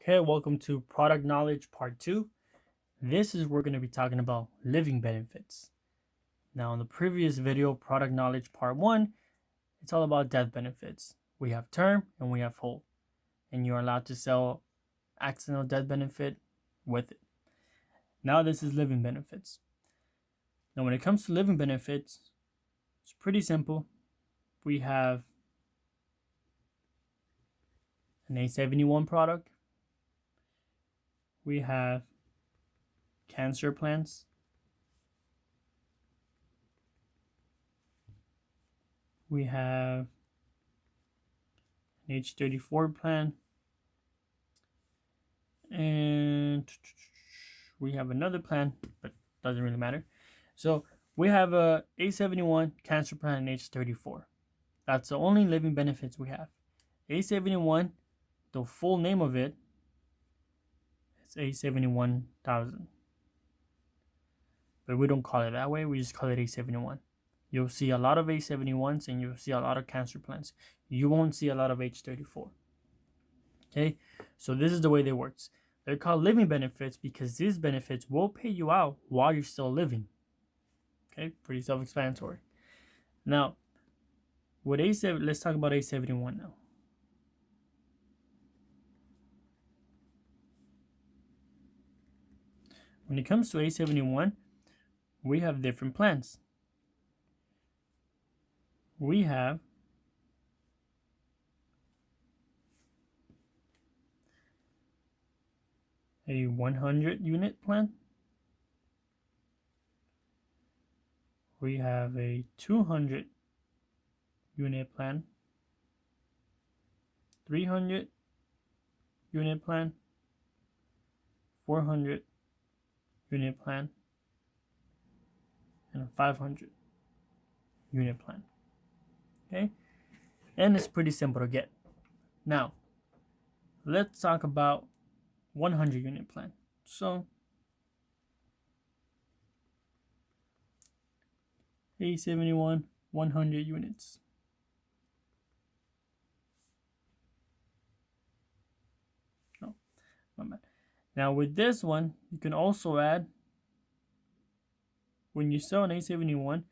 Okay, welcome to Product Knowledge Part 2. This is where we're going to be talking about living benefits. Now, in the previous video, Product Knowledge Part 1, it's all about death benefits. We have term and we have whole, and you're allowed to sell accidental death benefit with it. Now, this is living benefits. Now, when it comes to living benefits, it's pretty simple. We have an A71 product. We have cancer plans. We have an H34 plan. And we have another plan, but doesn't really matter. So we have a A71 cancer plan and H34. That's the only living benefits we have. A71, the full name of it, is A71,000. But we don't call it that way, we just call it A71. You'll see a lot of A71s and you'll see a lot of cancer plans. You won't see a lot of H34. Okay, so this is the way they work. They're called living benefits because these benefits will pay you out while you're still living. Okay, pretty self-explanatory. Now, with A7, let's talk about A71 now. When it comes to A71, we have different plans. We have a 100 unit plan. We have a 200 unit plan, 300 unit plan, 400 unit plan, and a 500 unit plan. Okay, and it's pretty simple to get. Now, let's talk about 100 unit plan. So A71 100 units. No, not bad. Now with this one, you can also add, when you sell an A71,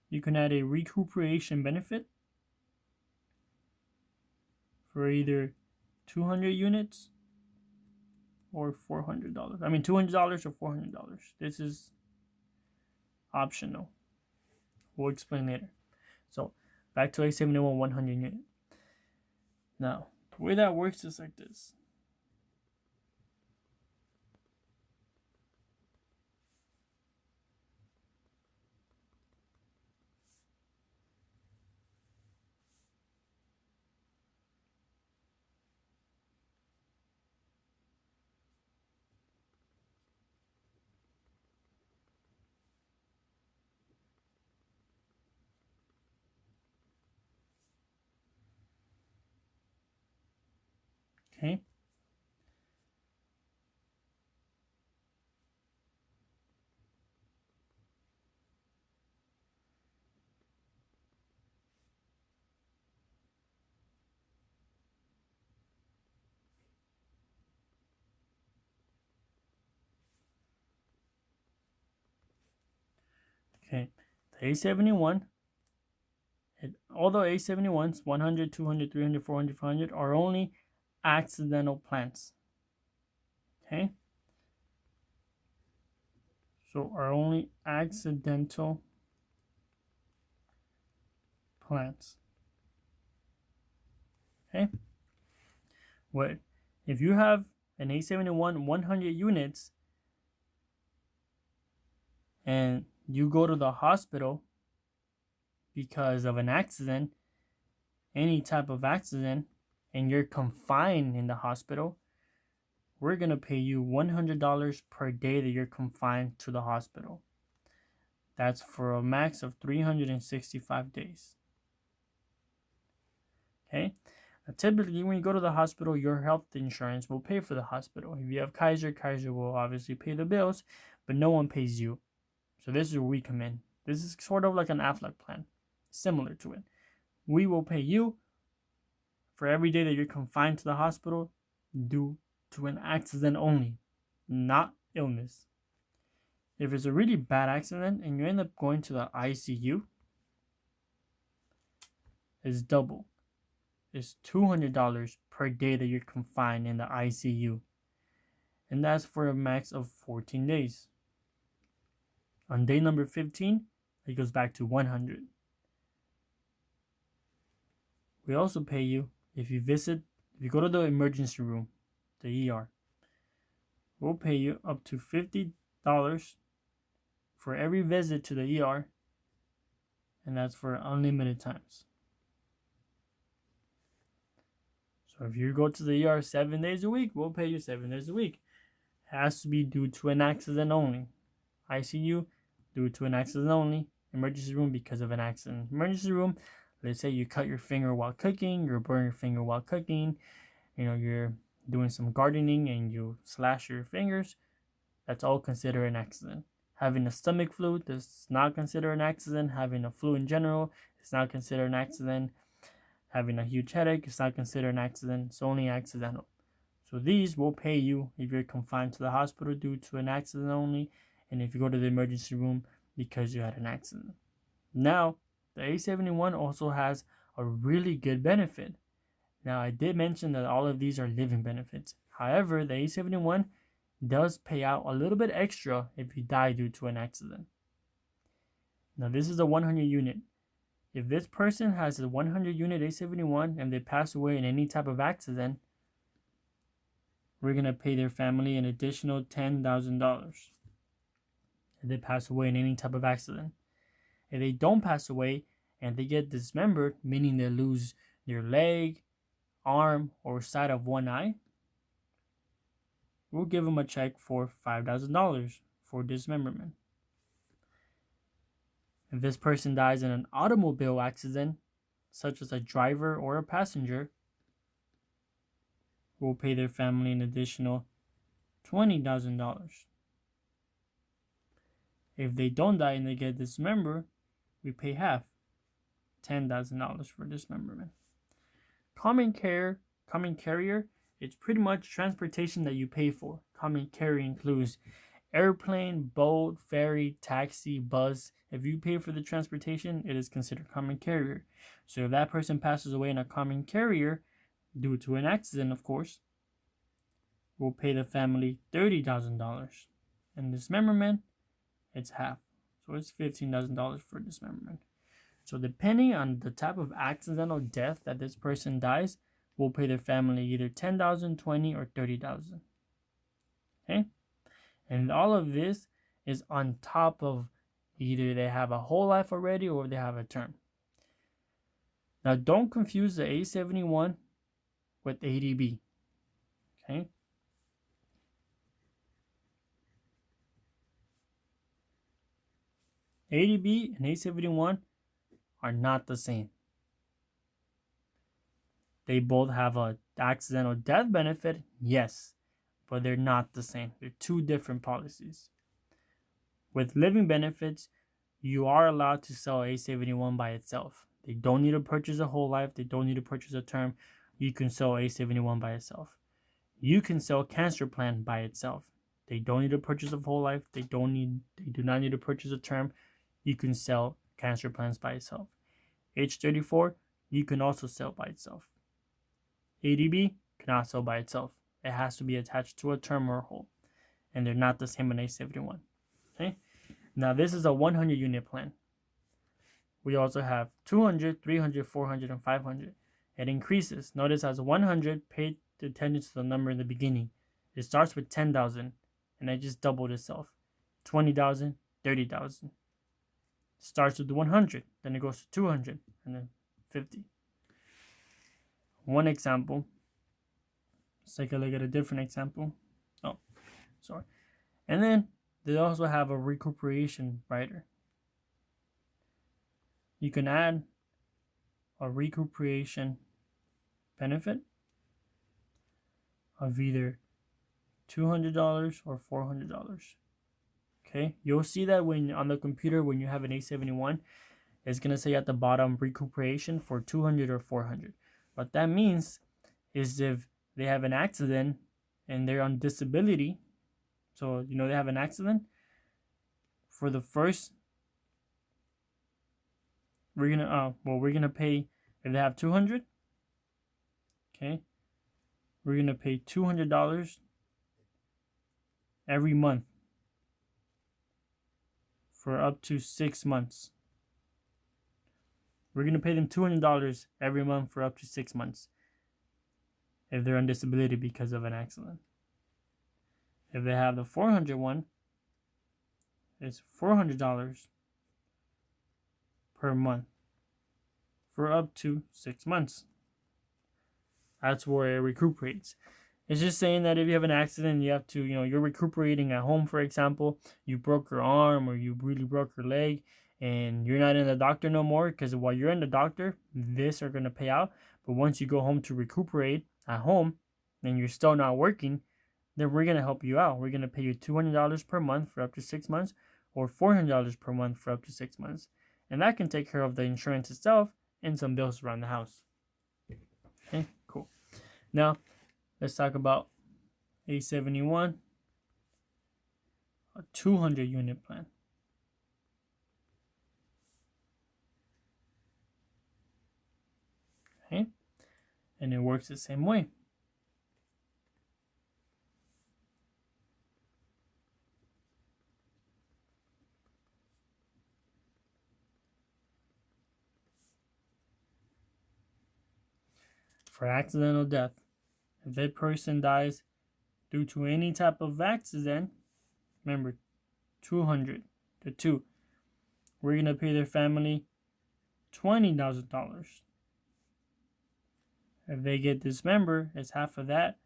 you can add a recuperation benefit for either 200 units or $400. I mean $200 or $400. This is optional. We'll explain later. So back to A71 100 unit. Now, the way that works is like this. Okay. Okay. The A71, although A71s 100, 200, 300, 400, 500 are only accidental plans. Okay. So are only accidental plans. Okay. What if you have an A71 100 units and you go to the hospital because of an accident, any type of accident, and you're confined in the hospital, we're going to pay you $100 per day that you're confined to the hospital. That's for a max of 365 days. Okay? Now, typically, when you go to the hospital, your health insurance will pay for the hospital. If you have Kaiser, Kaiser will obviously pay the bills, but no one pays you. So this is where we come in. This is sort of like an Aflac plan, similar to it. We will pay you for every day that you're confined to the hospital. due to an accident only, not illness. If it's a really bad accident and you end up going to the ICU, it's double. It's $200 per day that you're confined in the ICU. And that's for a max of 14 days. On day number 15, it goes back to 100. We also pay you if you go to the emergency room, the ER. We'll pay you up to $50 for every visit to the ER, and that's for unlimited times. So if you go to the ER 7 days a week, we'll pay you 7 days a week. It has to be due to an accident only. ICU, due to an accident only. Emergency room, because of an accident. Emergency room, let's say you cut your finger while cooking, you burn your finger while cooking, you're doing some gardening and you slash your fingers. That's all considered an accident. Having a stomach flu does not consider an accident. Having a flu in general is not considered an accident. Having a huge headache is not considered an accident. It's only accidental. So these will pay you if you're confined to the hospital due to an accident only, and if you go to the emergency room because you had an accident. Now, the A71 also has a really good benefit. Now, I did mention that all of these are living benefits. However, the A71 does pay out a little bit extra if you die due to an accident. Now, this is a 100 unit. If this person has a 100 unit A71 and they pass away in any type of accident, we're going to pay their family an additional $10,000 if they pass away in any type of accident. If they don't pass away and they get dismembered, meaning they lose their leg, arm, or side of one eye, we'll give them a check for $5,000 for dismemberment. If this person dies in an automobile accident, such as a driver or a passenger, we'll pay their family an additional $20,000. If they don't die and they get dismembered, we pay half, $10,000 for dismemberment. Common carrier, it's pretty much transportation that you pay for. Common carrier includes airplane, boat, ferry, taxi, bus. If you pay for the transportation, it is considered common carrier. So if that person passes away in a common carrier, due to an accident, of course, we'll pay the family $30,000. And dismemberment, it's half. So it's $15,000 for dismemberment. So depending on the type of accidental death that this person dies, we'll pay their family either $10,000, $20,000, or $30,000. Okay? And all of this is on top of either they have a whole life already or they have a term. Now don't confuse the A71 with ADB. Okay? ADB and A71 are not the same. They both have a accidental death benefit, yes, but they're not the same. They're two different policies. With living benefits, you are allowed to sell A71 by itself. They don't need to purchase a whole life. They don't need to purchase a term. You can sell A71 by itself. You can sell cancer plan by itself. They don't need to purchase a whole life. They do not need to purchase a term. You can sell cancer plans by itself. Age 34, you can also sell by itself. ADB cannot sell by itself. It has to be attached to a term or a whole. And they're not the same in A71. Okay? Now this is a 100 unit plan. We also have 200, 300, 400, and 500. It increases. Notice as 100, pay attention to the number in the beginning. It starts with 10,000 and it just doubled itself. 20,000, 30,000. Starts with 100, then it goes to 200, and then 50. One example. Let's take a look at a different example. Oh, sorry. And then they also have a recuperation rider. You can add a recuperation benefit of either $200 or $400. Okay, you'll see that when on the computer when you have an A71, it's gonna say at the bottom recuperation for 200 or 400. What that means is if they have an accident and they're on disability, so they have an accident, for the first, we're gonna pay, if they have 200, okay, we're gonna pay $200 every month for up to 6 months. We're gonna pay them $200 every month for up to 6 months if they're on disability because of an accident. If they have the 400 one, it's $400 per month for up to 6 months. That's where it recuperates. It's just saying that if you have an accident, you have to, you're recuperating at home, for example, you broke your arm or you really broke your leg and you're not in the doctor no more, because while you're in the doctor, this are going to pay out. But once you go home to recuperate at home and you're still not working, then we're going to help you out. We're going to pay you $200 per month for up to 6 months or $400 per month for up to 6 months. And that can take care of the insurance itself and some bills around the house. Okay, cool. Now, let's talk about A71, a 200 unit plan. Okay, and it works the same way. For accidental death, if that person dies due to any type of accident, remember, 200 to 2, we're going to pay their family $20,000. If they get dismembered, it's half of that,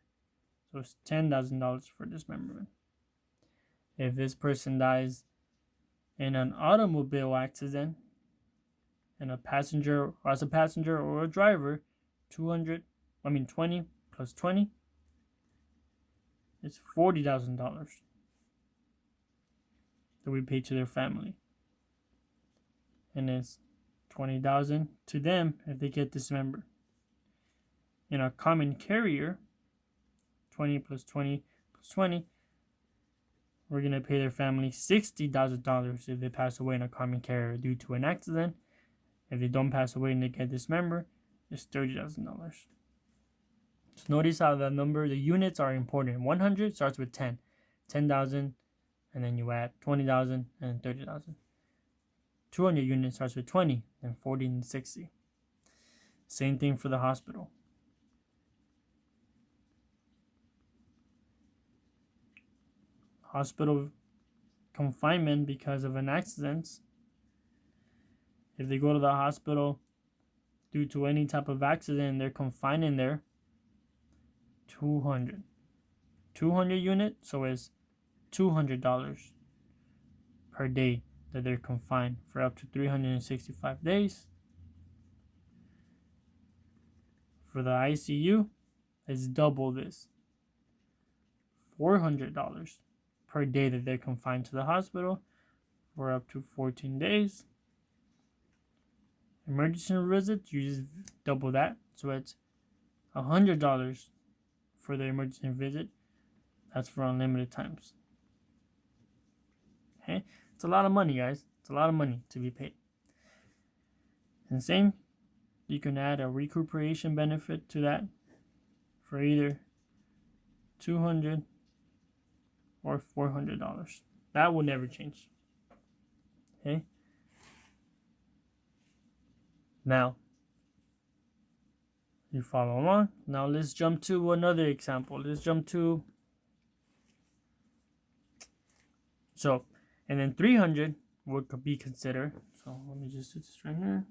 so it's $10,000 for dismemberment. If this person dies in an automobile accident, and as a passenger or a driver, 20 plus 20, it's $40,000 that we pay to their family, and it's $20,000 to them if they get dismembered. In a common carrier, 20 plus 20 plus 20, we're going to pay their family $60,000 if they pass away in a common carrier due to an accident. If they don't pass away and they get dismembered, it's $30,000. So notice how the units are important. 100 starts with 10. 10,000, and then you add 20,000 and 30,000. 200 units starts with 20, then 40 and 60. Same thing for the hospital. Hospital confinement because of an accident. If they go to the hospital due to any type of accident, they're confined in there, 200 units, so it's $200 per day that they're confined for up to 365 days. For the ICU, it's double this, $400 per day that they're confined to the hospital for up to 14 days. Emergency visit, you just double that, so it's $100 for the emergency visit. That's for unlimited times. Okay, it's a lot of money, guys. It's a lot of money to be paid. And same, you can add a recuperation benefit to that for either $200 or $400. That will never change. Okay. Now, you follow along. Now let's jump to another example. And then 300 would be considered. So let me just do this right here.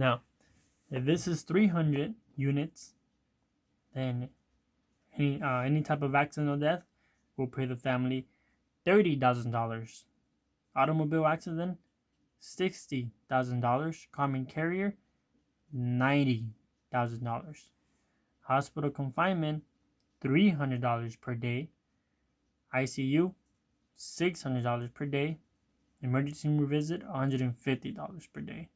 Now, if this is 300 units, then any type of accidental death will pay the family $30,000. Automobile accident, $60,000. Common carrier, $90,000. Hospital confinement, $300 per day. ICU, $600 per day. Emergency room visit, $150 per day.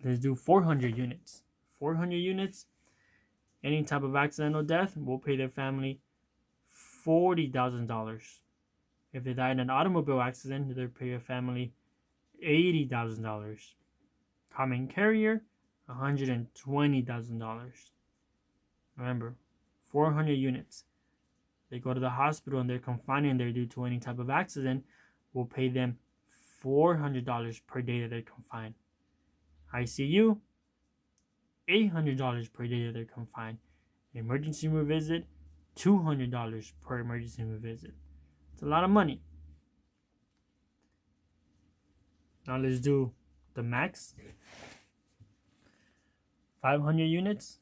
Let's do 400 units. 400 units, any type of accidental death will pay their family $40,000. If they die in an automobile accident, they'll pay their family $80,000. Common carrier, $120,000. Remember, 400 units. They go to the hospital and they're confined in there due to any type of accident, we'll pay them $400 per day that they're confined. ICU, $800 per day that they're confined. Emergency room visit, $200 per emergency room visit. It's a lot of money. Now let's do the max. 500 units.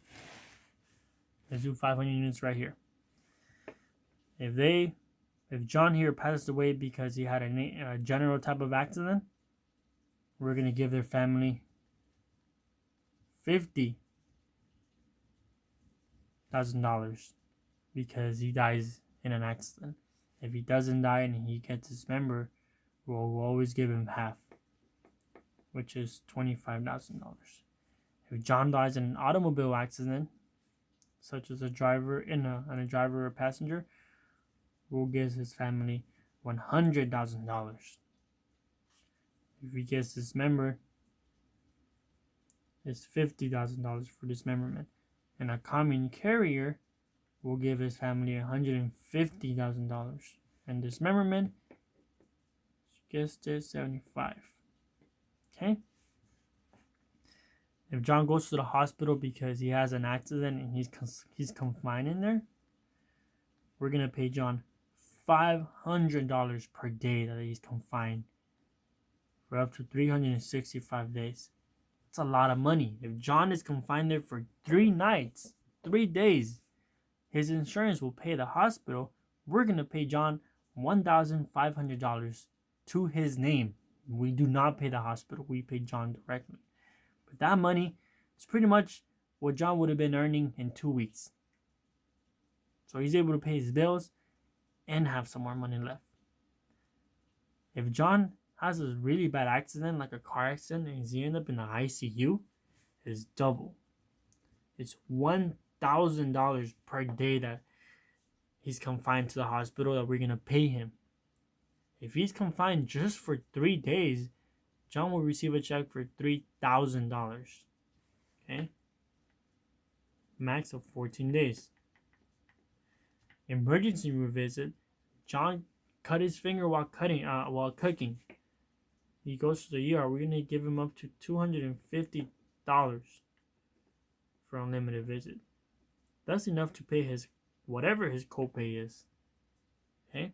Let's do 500 units right here. If John here passes away because he had a general type of accident, we're going to give their family $50,000 because he dies in an accident. If he doesn't die and he gets dismembered, we'll always give him half, which is $25,000. If John dies in an automobile accident, such as a driver a driver or passenger, we'll give his family $100,000. If he gets dismembered, it's $50,000 for dismemberment. And a common carrier will give his family $150,000. And dismemberment, guessed it, $75,000. Okay? If John goes to the hospital because he has an accident and he's confined in there, we're going to pay John $500 per day that he's confined for up to 365 days. That's a lot of money. If John is confined there for 3 nights, 3 days, his insurance will pay the hospital. We're going to pay John $1,500 to his name. We do not pay the hospital. We pay John directly. But that money is pretty much what John would have been earning in 2 weeks. So he's able to pay his bills and have some more money left. If John has a really bad accident, like a car accident, and he ends up in the ICU, it's double. It's $1,000 per day that he's confined to the hospital that we're going to pay him. If he's confined just for 3 days, John will receive a check for $3,000. Okay? Max of 14 days. Emergency room visit. John cut his finger while cooking. He goes to the ER. We're going to give him up to $250 for unlimited visit. That's enough to pay whatever his copay is. Okay?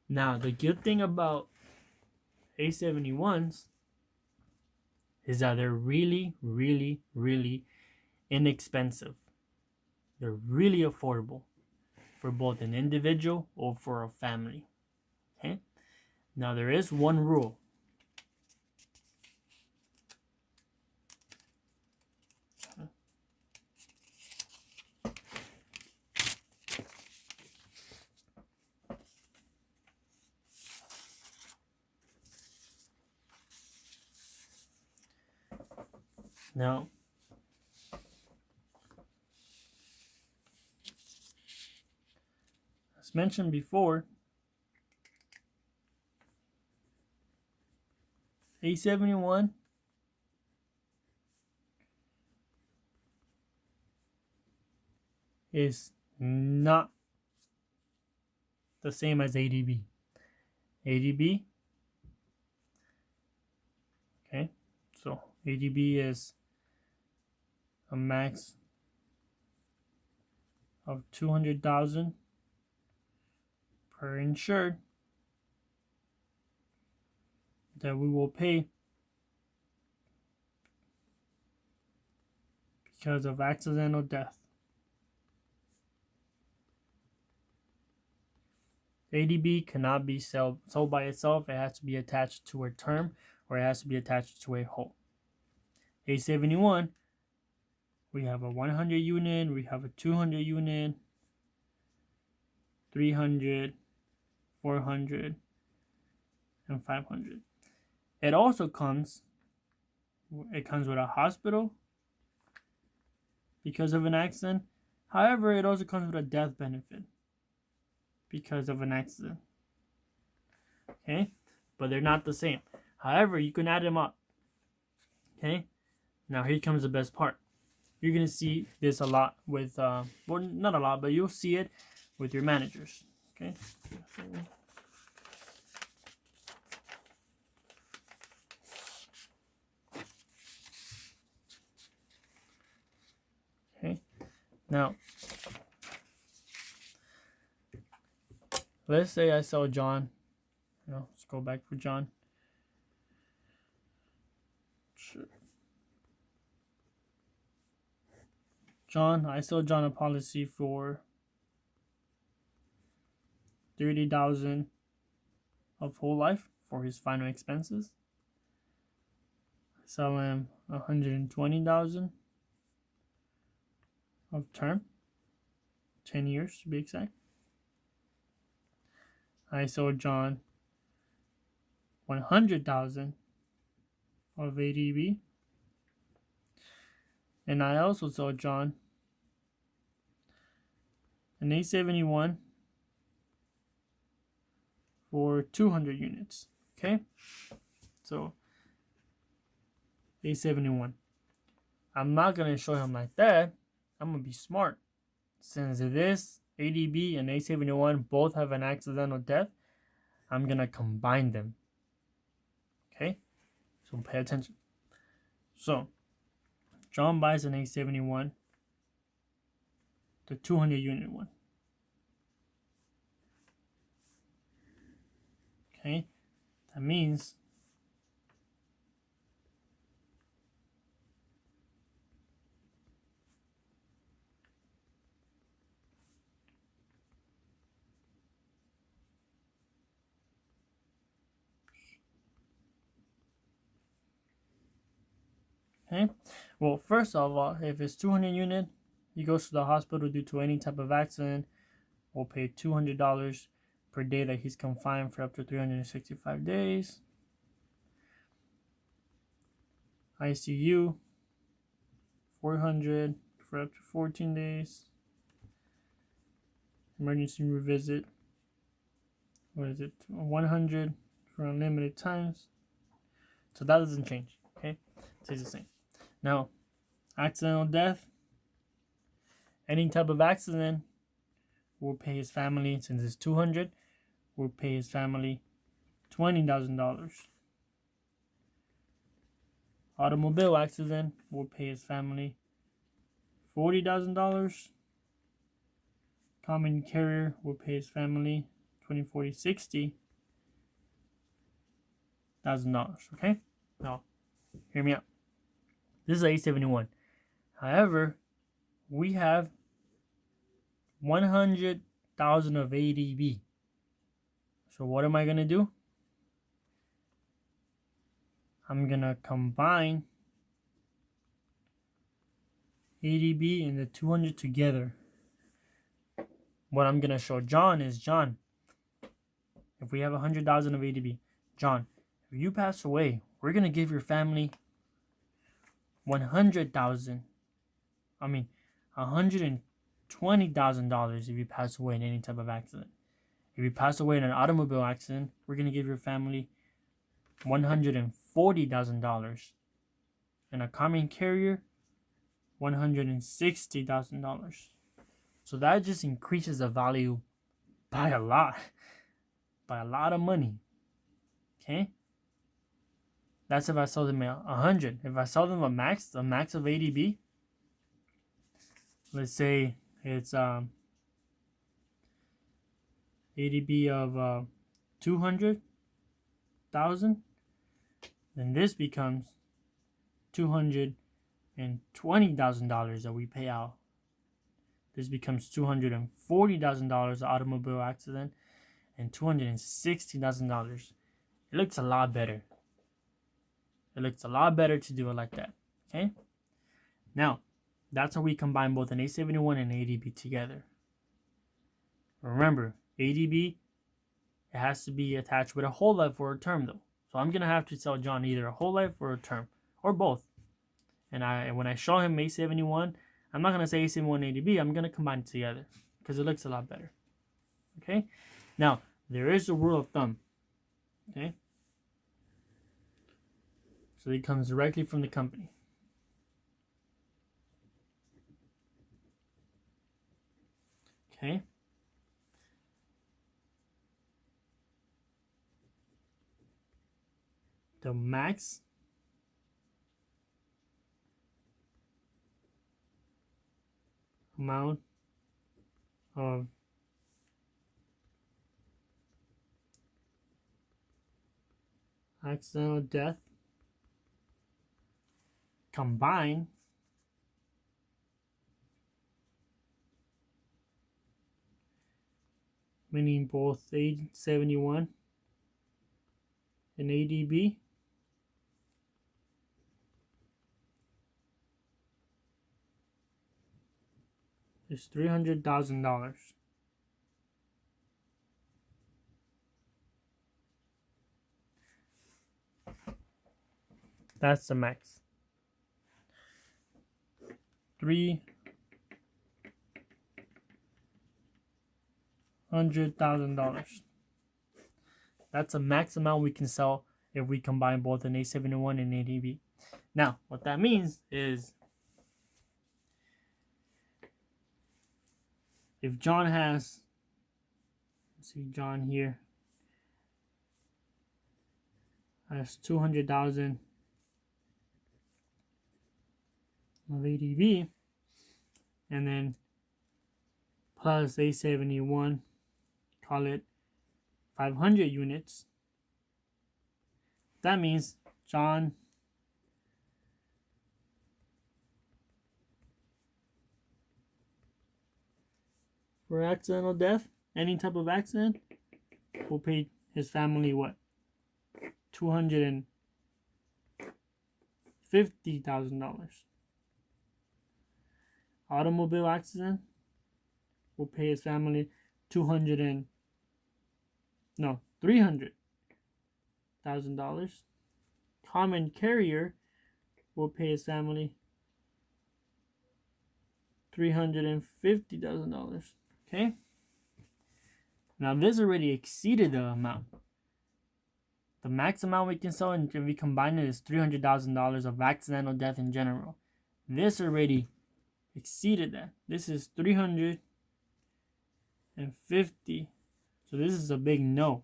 Now, the good thing about A71s is that they're really, really, really inexpensive. They're really affordable for both an individual or for a family. Okay? Now, there is one rule. Now, as mentioned before, A71 is not the same as ADB. ADB, okay, so ADB is a max of $200,000 per insured that we will pay because of accidental death. ADB cannot be sold by itself. It has to be attached to a term, or it has to be attached to a whole. A71, we have a 100 unit, we have a 200 unit, 300, 400, and 500. It also comes with a hospital because of an accident. However, it also comes with a death benefit because of an accident. Okay, but they're not the same. However, you can add them up. Okay, now here comes the best part. You're gonna see this a lot with well, not a lot, but you'll see it with your managers. Okay, now let's say I sell John. Let's go back for John. Sure. I sell John a policy for $30,000 of whole life for his final expenses. I sell him $120,000 of term, 10 years to be exact. I sold John $100,000 of ADB, and I also sold John an A71 for 200 units. Okay, so A71. I'm not gonna show him like that. I'm gonna be smart. Since this ADB and A71 both have an accidental death, I'm gonna combine them. Okay, so pay attention. So John buys an A71, the 200 unit one. Okay, that means well, first of all, if it's 200 unit, he goes to the hospital due to any type of accident, we'll pay $200 per day that he's confined for up to 365 days. ICU, 400 for up to 14 days. Emergency room visit, 100 for unlimited times. So that doesn't change. Okay, it stays the same. Now, accidental death, any type of accident, will pay his family, since it's 200, will pay his family $20,000. Automobile accident will pay his family $40,000. Common carrier will pay his family $60,000. Okay, now hear me out. This is A71. However, we have 100,000 of ADB. So what am I gonna do? I'm gonna combine ADB and the 200 together. What I'm gonna show John is, John, if we have 100,000 of ADB, John, if you pass away, we're gonna give your family $120,000 if you pass away in any type of accident. If you pass away in an automobile accident, we're gonna give your family $140,000. And a common carrier, $160,000. So that just increases the value by a lot of money. Okay. That's if I sell them 100. If I sell them the max of ADB, let's say it's ADB of 200,000, then this becomes $240,000. $220,000 that we pay out. This becomes $240,000 automobile accident and $260,000. It looks a lot better. It looks a lot better to do it like that. Okay? Now, that's how we combine both an A71 and ADB together. Remember, ADB, it has to be attached with a whole life or a term though. So I'm going to have to sell John either a whole life or a term, or both. And when I show him A71, I'm not going to say A71 ADB, I'm going to combine it together because it looks a lot better. Okay? Now, there is a rule of thumb. Okay? So it comes directly from the company. Okay? The max amount of accidental death combined meaning both A71 and ADB is $300,000. That's the max. $300,000. That's a max amount we can sell if we combine both an A71 and ADB. Now, what that means is if John has, let's see, John here has 200,000 of ADB, and then plus A71, call it 500 units. That means John for accidental death, any type of accident, will pay his family what? $250,000. Automobile accident will pay his family $300,000. Common carrier will pay his family $350,000. Okay? Now this already exceeded the amount. The max amount we can sell, and if we combine it, is $300,000 of accidental death in general. This already exceeded that. This is $350,000. So this is a big no.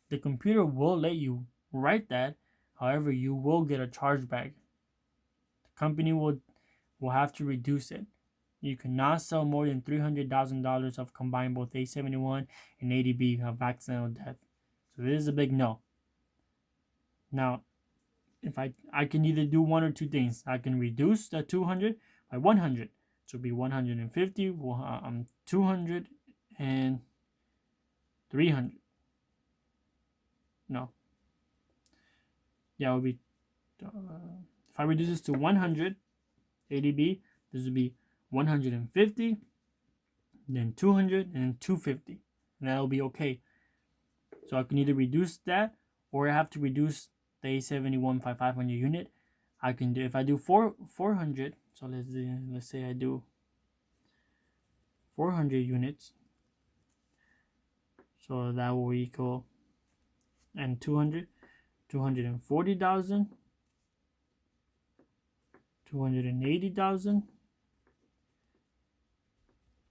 The computer will let you write that. However, you will get a chargeback. The company will have to reduce it. You cannot sell more than $300,000 of combined both A71 and ADB of accidental death. So this is a big no. Now, if I can either do one or two things. I can reduce the 200 by 100. So it'll be 150, 200, and 300. No. Yeah, it would be, if I reduce this to 100 ADB, this would be 150, then 200, and then 250. And that'll be okay. So I can either reduce that, or I have to reduce the A71 by 500 unit. I can do, if I do 400, so let's say I do 400 units. So that will equal, and 240,000, 280,000,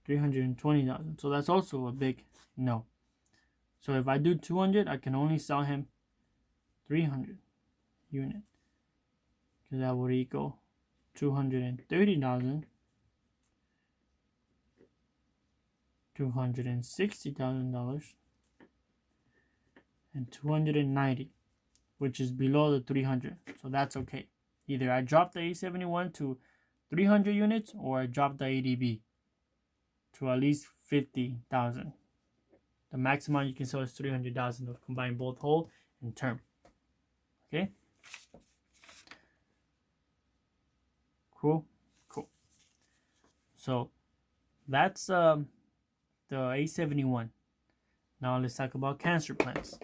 320,000. So that's also a big no. So if I do 200, I can only sell him 300 unit, because that would equal 230,000, $260,000, and 290, which is below the 300. So that's okay. Either I drop the A71 to 300 units or I drop the ADB to at least 50,000. The maximum you can sell is 300,000 of combine both whole and term. Okay. Cool. So that's the A71. Now let's talk about cancer plans.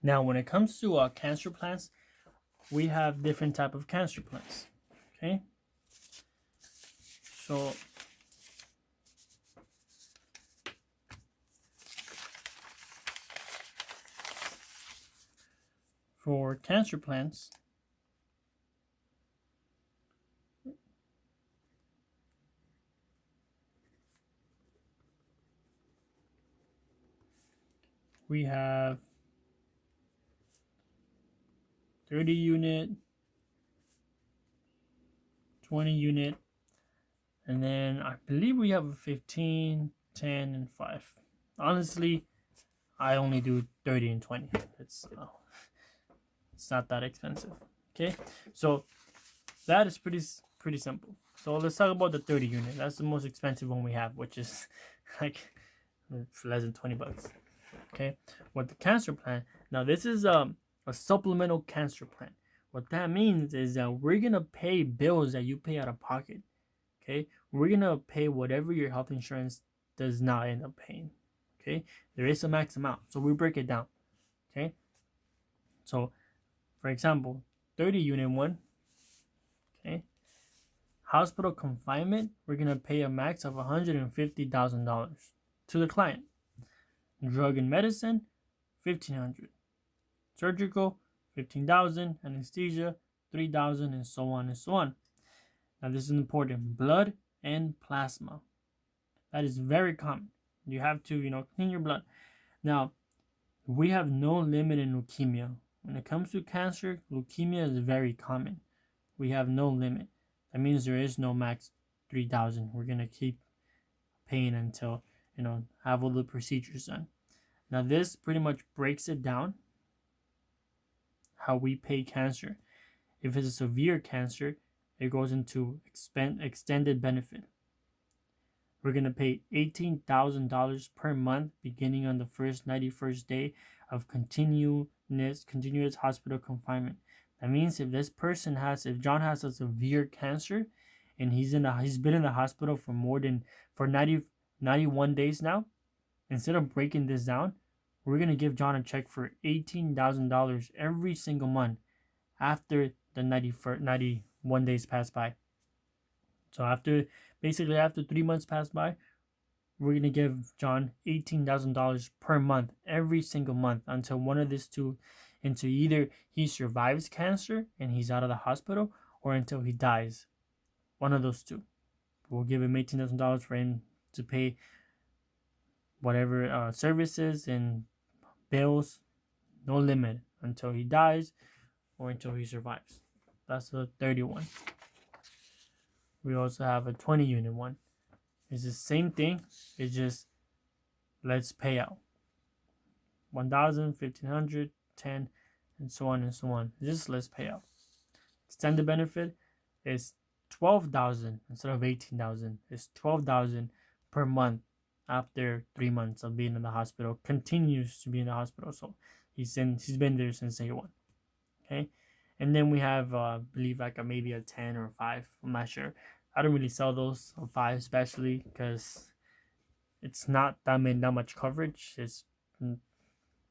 Now when it comes to cancer plans, we have different type of cancer plans. Okay. So for cancer plans, we have 30 unit, 20 unit, and then I believe we have a 15, 10, and 5. Honestly, I only do 30 and 20. It's not that expensive. Okay, so that is pretty simple. So let's talk about the 30 unit. That's the most expensive one we have, which is like for less than 20 bucks. Okay, with the cancer plan, now this is a supplemental cancer plan. What that means is that we're gonna pay bills that you pay out of pocket. Okay, we're gonna pay whatever your health insurance does not end up paying. Okay, there is a max amount, so we break it down. Okay, so for example, 30 unit one. Okay, hospital confinement, we're gonna pay a max of $150,000 to the client. Drug and medicine, $1,500. Surgical, $15,000. Anesthesia, $3,000, and so on and so on. Now this is important. Blood and plasma. That is very common. You have to, clean your blood. Now, we have no limit in leukemia. When it comes to cancer, leukemia is very common. We have no limit. That means there is no max 3,000. We're gonna keep paying until have all the procedures done. Now this pretty much breaks it down how we pay cancer. If it's a severe cancer, it goes into extended benefit. We're gonna pay $18,000 per month beginning on the first 91st day of continuous hospital confinement. That means if John has a severe cancer and he's been in the hospital for 91 days now, instead of breaking this down, we're going to give John a check for $18,000 every single month after the 91 days pass by. So after 3 months pass by, we're going to give John $18,000 per month every single month until one of these two, until either he survives cancer and he's out of the hospital or until he dies. One of those two. We'll give him $18,000 for him to pay whatever services and bills, no limit, until he dies or until he survives. That's the 31. We also have a 20 unit one. It's the same thing. It's just let's pay out 1,000, 1,500, 10, and so on and so on. Just let's pay out. Extended benefit is 12,000 instead of 18,000. It's 12,000 per month after 3 months of being in the hospital. Continues to be in the hospital, so he's been there since day one. Okay, and then we have I believe maybe a 10 or 5. I'm not sure. I don't really sell those, a 5 especially, because it's not that much coverage. It's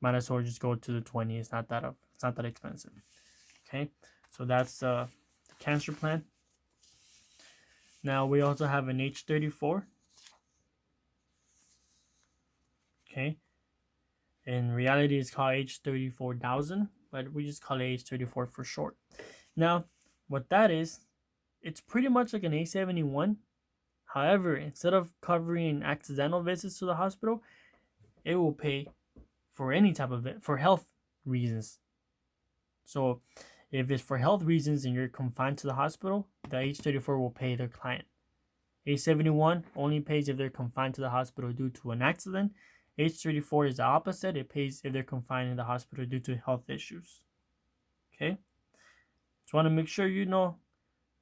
might as well just go to the 20. It's not that expensive. Okay, so that's the cancer plan. Now we also have an H34. Okay, in reality it's called H34,000, but we just call it H34 for short. Now what that is, it's pretty much like an A71. However, instead of covering accidental visits to the hospital, it will pay for any type of it for health reasons. So if it's for health reasons and you're confined to the hospital, the H34 will pay their client. A71 only pays if they're confined to the hospital due to an accident. H34 is the opposite. It pays if they're confined in the hospital due to health issues. Okay, just want to make sure you know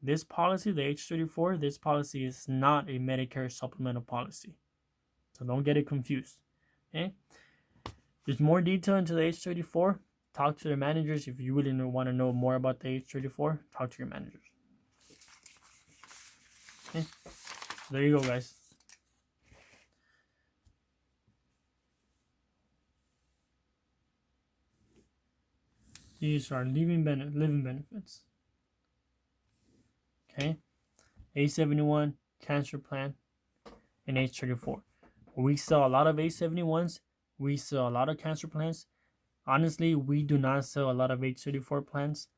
this policy, the H34, this policy is not a Medicare supplemental policy. So don't get it confused. Okay, there's more detail into the H34. Talk to the managers if you really want to know more about the H34. Talk to your managers. Okay, so there you go, guys. These are living benefits. Okay, A71, cancer plan, and H34. We sell a lot of A71s. We sell a lot of cancer plans. Honestly, we do not sell a lot of H34 plans.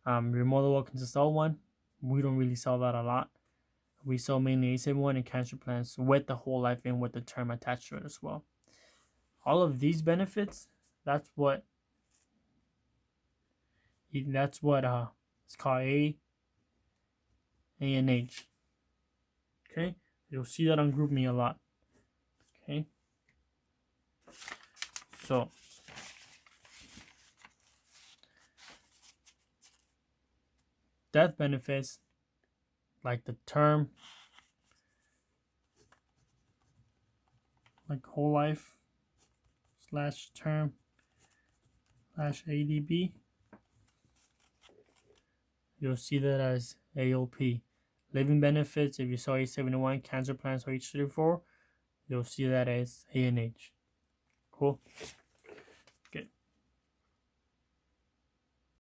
You're more than welcome to sell one. We don't really sell that a lot. We sell mainly A71 and cancer plans with the whole life and with the term attached to it as well. All of these benefits, that's what it's called A and H. Okay, you'll see that on GroupMe a lot. Okay, so death benefits, like the term, like whole life / term / ADB, you'll see that as AOP. Living benefits, if you saw A71, cancer plans or H34, you'll see that as A&H. Cool.